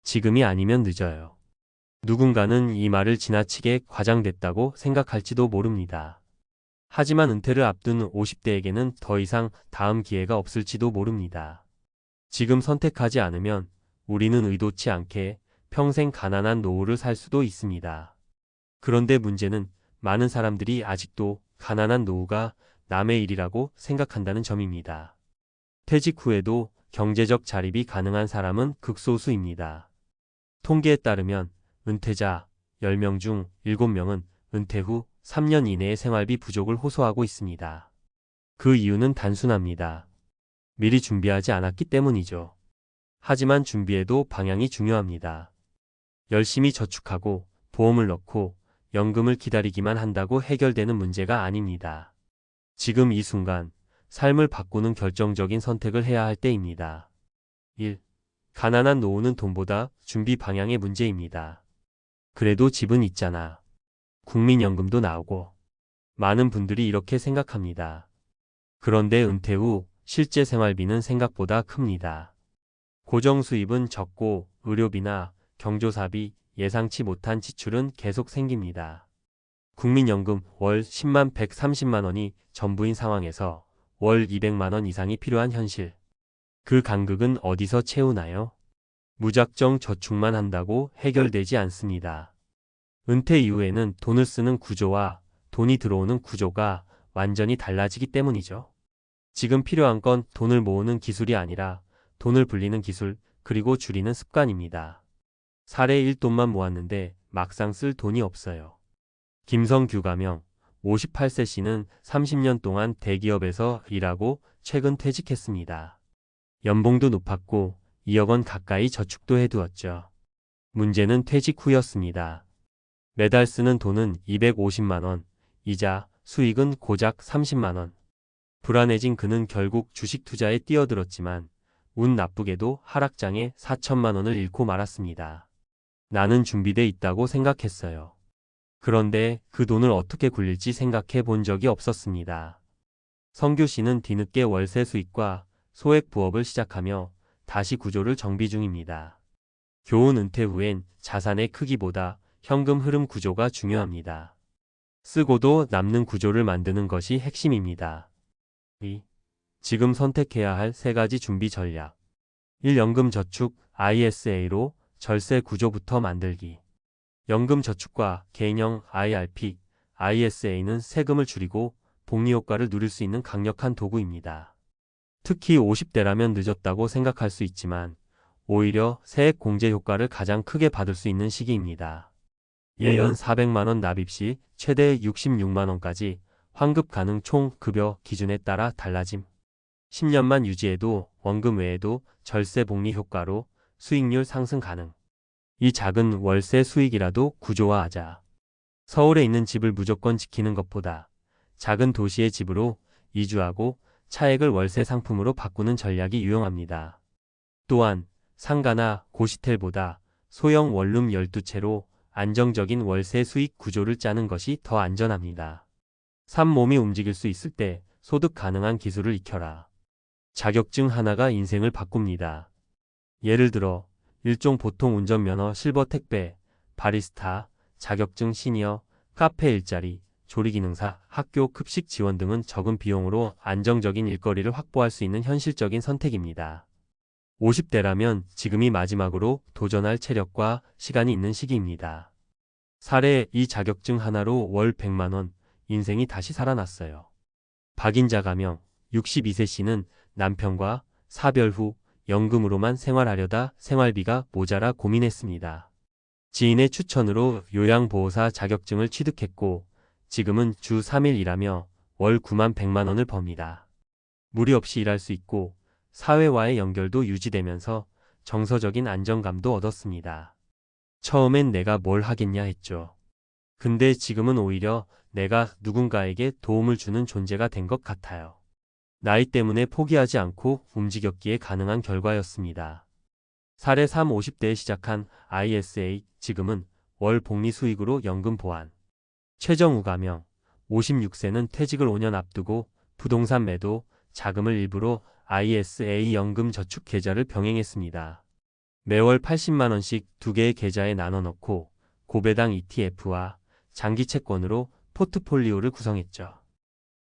지금이 아니면 늦어요. 누군가는 이 말을 지나치게 과장됐다고 생각할지도 모릅니다. 하지만 은퇴를 앞둔 50대에게는 더 이상 다음 기회가 없을지도 모릅니다. 지금 선택하지 않으면 우리는 의도치 않게 평생 가난한 노후를 살 수도 있습니다. 그런데 문제는 많은 사람들이 아직도 가난한 노후가 남의 일이라고 생각한다는 점입니다. 퇴직 후에도 경제적 자립이 가능한 사람은 극소수입니다. 통계에 따르면 은퇴자 10명 중 7명은 은퇴 후 3년 이내의 생활비 부족을 호소하고 있습니다. 그 이유는 단순합니다. 미리 준비하지 않았기 때문이죠. 하지만 준비해도 방향이 중요합니다. 열심히 저축하고 보험을 넣고 연금을 기다리기만 한다고 해결되는 문제가 아닙니다. 지금 이 순간 삶을 바꾸는 결정적인 선택을 해야 할 때입니다. 1. 가난한 노후는 돈보다 준비 방향의 문제입니다. 그래도 집은 있잖아. 국민연금도 나오고. 많은 분들이 이렇게 생각합니다. 그런데 은퇴 후 실제 생활비는 생각보다 큽니다. 고정 수입은 적고 의료비나 경조사비, 예상치 못한 지출은 계속 생깁니다. 국민연금 월 10만 130만 원이 전부인 상황에서 월 200만 원 이상이 필요한 현실. 그 간극은 어디서 채우나요? 무작정 저축만 한다고 해결되지 않습니다. 은퇴 이후에는 돈을 쓰는 구조와 돈이 들어오는 구조가 완전히 달라지기 때문이죠. 지금 필요한 건 돈을 모으는 기술이 아니라 돈을 불리는 기술, 그리고 줄이는 습관입니다. 사례 1돈만 모았는데 막상 쓸 돈이 없어요. 김성규 가명 58세 씨는 30년 동안 대기업에서 일하고 최근 퇴직했습니다. 연봉도 높았고 2억 원 가까이 저축도 해두었죠. 문제는 퇴직 후였습니다. 매달 쓰는 돈은 250만 원, 이자, 수익은 고작 30만 원. 불안해진 그는 결국 주식 투자에 뛰어들었지만 운 나쁘게도 하락장에 4천만 원을 잃고 말았습니다. 나는 준비돼 있다고 생각했어요. 그런데 그 돈을 어떻게 굴릴지 생각해 본 적이 없었습니다. 성규 씨는 뒤늦게 월세 수입과 소액 부업을 시작하며 다시 구조를 정비 중입니다. 교훈 은퇴 후엔 자산의 크기보다 현금 흐름 구조가 중요합니다. 쓰고도 남는 구조를 만드는 것이 핵심입니다. 2. 지금 선택해야 할 3가지 준비 전략. 1. 연금 저축 ISA로 절세 구조부터 만들기. 연금 저축과 개인형 IRP, ISA는 세금을 줄이고 복리 효과를 누릴 수 있는 강력한 도구입니다. 특히 50대라면 늦었다고 생각할 수 있지만 오히려 세액 공제 효과를 가장 크게 받을 수 있는 시기입니다. 연 400만 원 납입 시 최대 66만 원까지 환급 가능 총 급여 기준에 따라 달라짐. 10년만 유지해도 원금 외에도 절세 복리 효과로 수익률 상승 가능. 이 작은 월세 수익이라도 구조화하자. 서울에 있는 집을 무조건 지키는 것보다 작은 도시의 집으로 이주하고 차액을 월세 상품으로 바꾸는 전략이 유용합니다. 또한 상가나 고시텔보다 소형 원룸 12채로 안정적인 월세 수익 구조를 짜는 것이 더 안전합니다. 3. 몸이 움직일 수 있을 때 소득 가능한 기술을 익혀라. 자격증 하나가 인생을 바꿉니다. 예를 들어 일종 보통 운전면허 실버 택배, 바리스타, 자격증 시니어, 카페 일자리, 조리기능사, 학교 급식 지원 등은 적은 비용으로 안정적인 일거리를 확보할 수 있는 현실적인 선택입니다. 50대라면 지금이 마지막으로 도전할 체력과 시간이 있는 시기입니다. 사례 이 자격증 하나로 월 100만 원, 인생이 다시 살아났어요. 박인자 가명 62세 씨는 남편과 사별 후 연금으로만 생활하려다 생활비가 모자라 고민했습니다. 지인의 추천으로 요양보호사 자격증을 취득했고 지금은 주 3일 일하며 월 9만 100만 원을 법니다. 무리 없이 일할 수 있고 사회와의 연결도 유지되면서 정서적인 안정감도 얻었습니다. 처음엔 내가 뭘 하겠냐 했죠. 근데 지금은 오히려 내가 누군가에게 도움을 주는 존재가 된 것 같아요. 나이 때문에 포기하지 않고 움직였기에 가능한 결과였습니다. 사례 3. 50대에 시작한 ISA, 지금은 월 복리 수익으로 연금 보완. 최정우 가명 56세는 퇴직을 5년 앞두고 부동산 매도, 자금을 일부러 ISA 연금 저축 계좌를 병행했습니다. 매월 80만 원씩 2개의 계좌에 나눠 넣고 고배당 ETF와 장기 채권으로 포트폴리오를 구성했죠.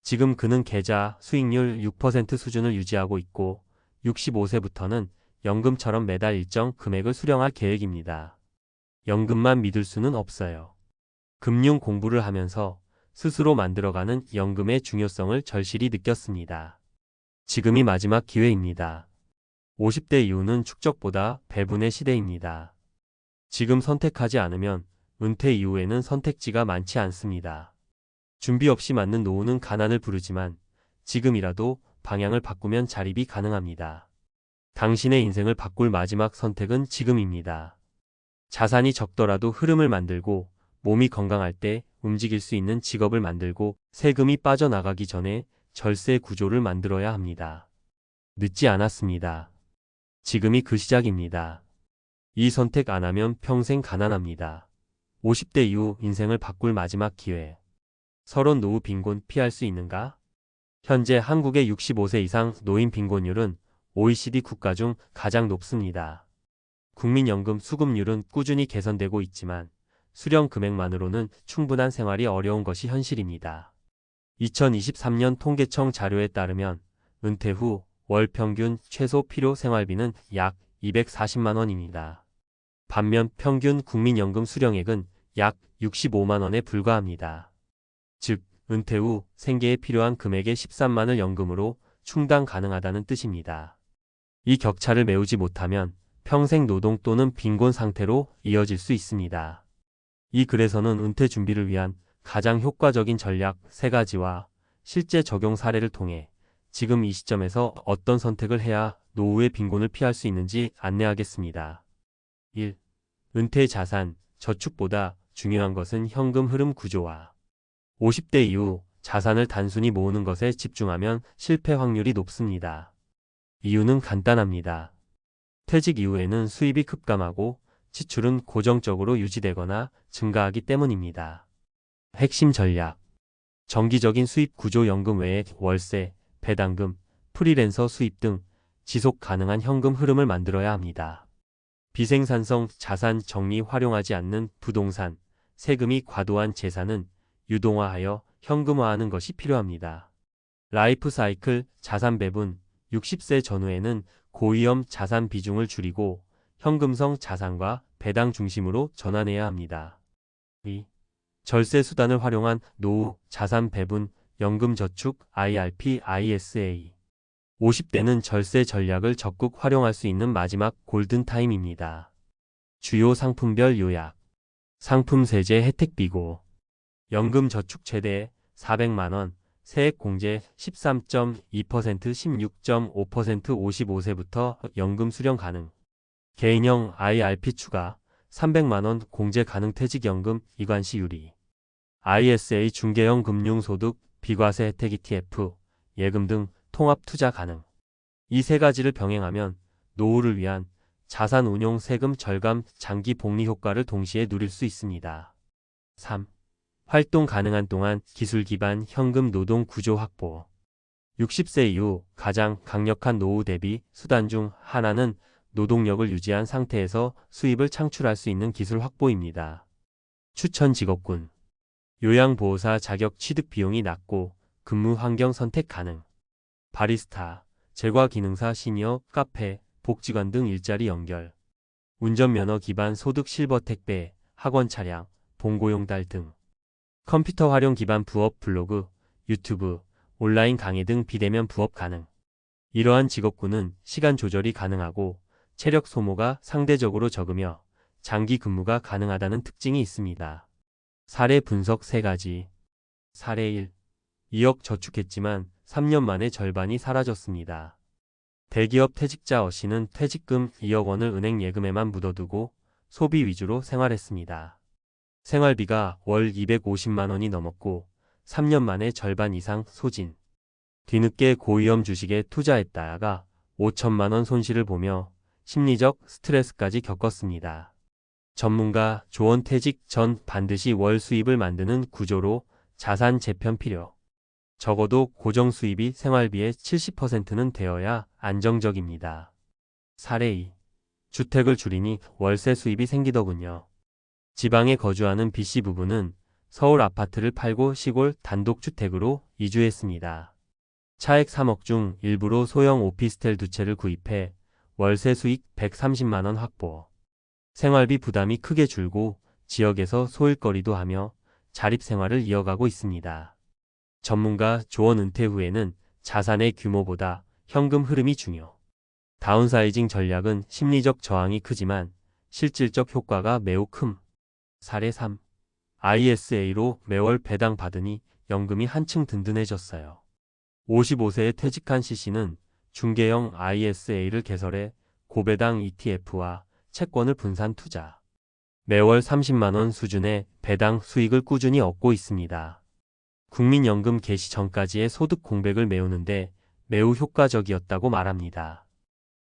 지금 그는 계좌 수익률 6% 수준을 유지하고 있고 65세부터는 연금처럼 매달 일정 금액을 수령할 계획입니다. 연금만 믿을 수는 없어요. 금융 공부를 하면서 스스로 만들어가는 연금의 중요성을 절실히 느꼈습니다. 지금이 마지막 기회입니다. 50대 이후는 축적보다 배분의 시대입니다. 지금 선택하지 않으면 은퇴 이후에는 선택지가 많지 않습니다. 준비 없이 맞는 노후는 가난을 부르지만 지금이라도 방향을 바꾸면 자립이 가능합니다. 당신의 인생을 바꿀 마지막 선택은 지금입니다. 자산이 적더라도 흐름을 만들고 몸이 건강할 때 움직일 수 있는 직업을 만들고 세금이 빠져나가기 전에 절세 구조를 만들어야 합니다. 늦지 않았습니다. 지금이 그 시작입니다. 이 선택 안 하면 평생 가난합니다. 50대 이후 인생을 바꿀 마지막 기회. 서론 노후 빈곤 피할 수 있는가? 현재 한국의 65세 이상 노인 빈곤율은 OECD 국가 중 가장 높습니다. 국민연금 수급률은 꾸준히 개선되고 있지만 수령 금액만으로는 충분한 생활이 어려운 것이 현실입니다. 2023년 통계청 자료에 따르면 은퇴 후 월 평균 최소 필요 생활비는 약 240만 원입니다. 반면 평균 국민연금 수령액은 약 65만 원에 불과합니다. 즉, 은퇴 후 생계에 필요한 금액의 13만을 연금으로 충당 가능하다는 뜻입니다. 이 격차를 메우지 못하면 평생 노동 또는 빈곤 상태로 이어질 수 있습니다. 이 글에서는 은퇴 준비를 위한 가장 효과적인 전략 3가지와 실제 적용 사례를 통해 지금 이 시점에서 어떤 선택을 해야 노후의 빈곤을 피할 수 있는지 안내하겠습니다. 1. 은퇴 자산, 저축보다 중요한 것은 현금 흐름 구조와 50대 이후 자산을 단순히 모으는 것에 집중하면 실패 확률이 높습니다. 이유는 간단합니다. 퇴직 이후에는 수입이 급감하고 지출은 고정적으로 유지되거나 증가하기 때문입니다. 핵심 전략. 정기적인 수입 구조 연금 외에 월세, 배당금, 프리랜서 수입 등 지속 가능한 현금 흐름을 만들어야 합니다. 비생산성 자산 정리 활용하지 않는 부동산, 세금이 과도한 재산은 유동화하여 현금화하는 것이 필요합니다. 라이프 사이클 자산 배분 60세 전후에는 고위험 자산 비중을 줄이고 현금성 자산과 배당 중심으로 전환해야 합니다. 2. 절세 수단을 활용한 노후 자산 배분 연금 저축 IRP, ISA 50대는 절세 전략을 적극 활용할 수 있는 마지막 골든타임입니다. 주요 상품별 요약 상품 세제 혜택 비고 연금 저축 최대 400만원 세액 공제 13.2% 16.5% 55세부터 연금 수령 가능 개인형 IRP 추가 300만원 공제 가능 퇴직연금 이관시 유리 ISA 중개형 금융소득 비과세 혜택 ETF, 예금 등 통합 투자 가능. 이 3가지를 병행하면 노후를 위한 자산 운용 세금 절감 장기 복리 효과를 동시에 누릴 수 있습니다. 3. 활동 가능한 동안 기술 기반 현금 노동 구조 확보. 60세 이후 가장 강력한 노후 대비 수단 중 하나는 노동력을 유지한 상태에서 수입을 창출할 수 있는 기술 확보입니다. 추천 직업군. 요양보호사 자격 취득 비용이 낮고 근무 환경 선택 가능. 바리스타, 제과기능사 시니어, 카페, 복지관 등 일자리 연결. 운전면허 기반 소득 실버 택배, 학원 차량, 봉고용 달 등. 컴퓨터 활용 기반 부업 블로그, 유튜브, 온라인 강의 등 비대면 부업 가능. 이러한 직업군은 시간 조절이 가능하고 체력 소모가 상대적으로 적으며 장기 근무가 가능하다는 특징이 있습니다. 사례 분석 3가지. 사례 1. 2억 저축했지만 3년 만에 절반이 사라졌습니다. 대기업 퇴직자 어씨는 퇴직금 2억 원을 은행 예금에만 묻어두고 소비 위주로 생활했습니다. 생활비가 월 250만 원이 넘었고 3년 만에 절반 이상 소진. 뒤늦게 고위험 주식에 투자했다가 5천만 원 손실을 보며 심리적 스트레스까지 겪었습니다. 전문가 조언 퇴직 전 반드시 월 수입을 만드는 구조로 자산 재편 필요. 적어도 고정 수입이 생활비의 70%는 되어야 안정적입니다. 사례 2. 주택을 줄이니 월세 수입이 생기더군요. 지방에 거주하는 B씨 부부는 서울 아파트를 팔고 시골 단독주택으로 이주했습니다. 차액 3억 중 일부로 소형 오피스텔 2채를 구입해 월세 수익 130만 원 확보. 생활비 부담이 크게 줄고 지역에서 소일거리도 하며 자립생활을 이어가고 있습니다. 전문가 조언 은퇴 후에는 자산의 규모보다 현금 흐름이 중요. 다운사이징 전략은 심리적 저항이 크지만 실질적 효과가 매우 큼. 사례 3. ISA로 매월 배당 받으니 연금이 한층 든든해졌어요. 55세에 퇴직한 C씨는 중개형 ISA를 개설해 고배당 ETF와 채권을 분산 투자. 매월 30만 원 수준의 배당 수익을 꾸준히 얻고 있습니다. 국민연금 개시 전까지의 소득 공백을 메우는데 매우 효과적이었다고 말합니다.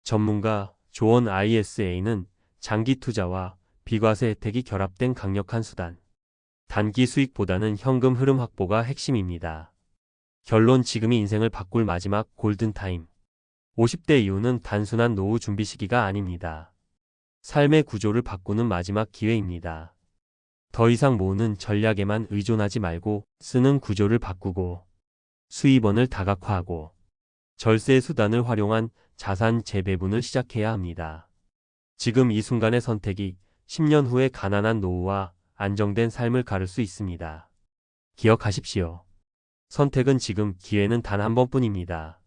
전문가 조언 ISA는 장기 투자와 비과세 혜택이 결합된 강력한 수단. 단기 수익보다는 현금 흐름 확보가 핵심입니다. 결론 지금이 인생을 바꿀 마지막 골든타임. 50대 이후는 단순한 노후 준비 시기가 아닙니다. 삶의 구조를 바꾸는 마지막 기회입니다. 더 이상 모으는 전략에만 의존하지 말고 쓰는 구조를 바꾸고 수입원을 다각화하고 절세 수단을 활용한 자산 재배분을 시작해야 합니다. 지금 이 순간의 선택이 10년 후의 가난한 노후와 안정된 삶을 가를 수 있습니다. 기억하십시오. 선택은 지금, 기회는 단 한 번뿐입니다.